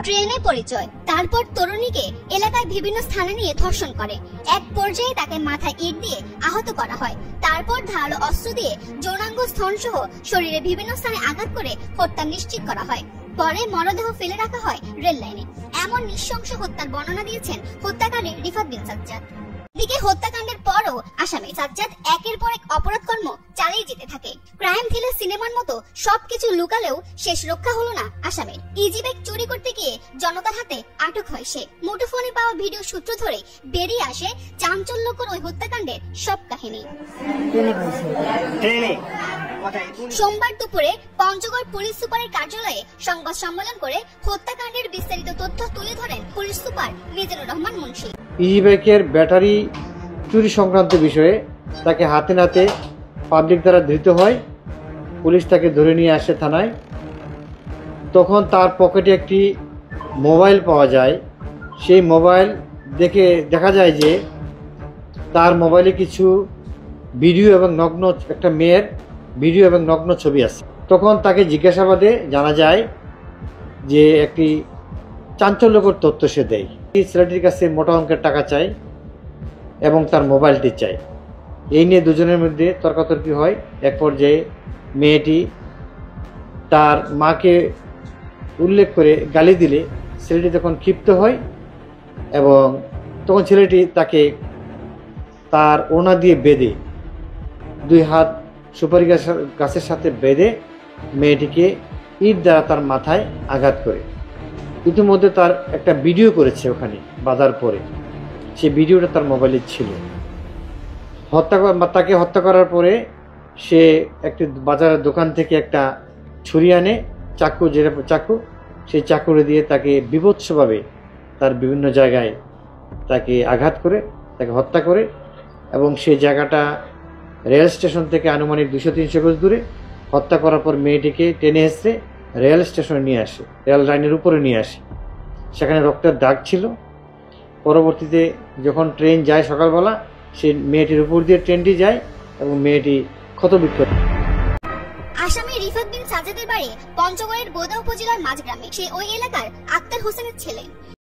ট্রেনে পরিচয়, তারপর তরুণীকে এলাকায় বিভিন্ন স্থানে নিয়ে ধর্ষণ করে। এক পর্যায়ে তাকে মাথায় ইট দিয়ে আহত করা হয়। তারপর ধারালো অস্ত্র দিয়ে যৌনাঙ্গ স্তন সহ শরীরে বিভিন্ন স্থানে আঘাত করে হত্যা নিশ্চিত করা হয়। পরে মরদেহ ফেলে রাখা হয় রেল লাইনে। এমন নৃশংস হত্যার বর্ণনা দিয়েছেন হত্যাকারী রিফাত বিন সাজ্জাদ। এদিকে হত্যাকাণ্ডের পরও আসামি সাজ্জাদ একের পর এক অপরাধ কর্ম চালিয়ে যেতে থাকে। ক্রাইম থ্রিলার সিনেমার মতো সবকিছু লুকালেও শেষ রক্ষা হলো না আসামির। ইজি বাইক চুরি করতে গিয়ে জনতার হাতে আটক হয় সে। মুঠোফোনে পাওয়া ভিডিও সূত্র ধরে বেরিয়ে আসে চাঞ্চল্যকর ওই হত্যাকাণ্ডের সব কাহিনী। সোমবার দুপুরে পঞ্চগড় পুলিশ সুপারের কার্যালয়ে সংবাদ সম্মেলন করে হত্যাকাণ্ডের বিস্তারিত তথ্য তুলে ধরেন police super Mizanur Rahman Munshi. Easy বাইকের ব্যাটারি চুরি সংক্রান্ত বিষয়ে তাকে হাতে নাতে পাবলিক দ্বারা ধৃত হয়। পুলিশ তাকে ধরে নিয়ে আসে থানায়। তখন তার পকেটে একটি মোবাইল পাওয়া যায়। সেই মোবাইল দেখা যায় যে তার মোবাইলে কিছু ভিডিও এবং নগ্ন একটা মেয়ের ভিডিও এবং নগ্ন ছবি আছে। তখন তাকে জিজ্ঞাসাবাদে জানা যায় যে একটি চাঞ্চল্যকর তথ্য সে দেয়। এই ছেলেটির কাছে মোটা অঙ্কের টাকা চাই এবং তার মোবাইলটি চাই। এই নিয়ে দুজনের মধ্যে তর্কাতর্কি হয়। এক পর্যায়ে মেয়েটি তার মাকে উল্লেখ করে গালি দিলে ছেলেটি তখন ক্ষিপ্ত হয় এবং তখন ছেলেটি তাকে তার ওড়না দিয়ে বেঁধে, দুই হাত সুপারি গাছের সাথে বেঁধে মেয়েটিকে ইট দ্বারা তার মাথায় আঘাত করে। ইতিমধ্যে তার একটা ভিডিও করেছে ওখানে বাঁধার পরে। সেই ভিডিওটা তার মোবাইলে ছিল। তাকে হত্যা করার পরে সে একটি বাজারের দোকান থেকে একটা ছুরি আনে, চাকু, সেই চাকুরে দিয়ে তাকে বীভৎসভাবে তার বিভিন্ন জায়গায় তাকে আঘাত করে তাকে হত্যা করে এবং সেই জায়গাটা রেল স্টেশন থেকে আনুমানিক 200-300 গজ দূরে। হত্যা করার পর মেয়েটিকে টেনে হেঁচড়ে রেল স্টেশনে নিয়ে আসে, রেল লাইনের উপরে নিয়ে আসে। সেখানে রক্তের দাগ ছিল। পরবর্তীতে যখন ট্রেন যায় সকালবেলা, সেই মেয়েটির উপর দিয়ে ট্রেনটি যায় এবং মেয়েটি ক্ষতবিক্ষত। আসামি রিফাত বিন সাজ্জাদের বাড়ি পঞ্চগড়ের বোদা উপজেলার মাঝগ্রামে। সে ওই এলাকার আক্তার হোসেনের ছেলে।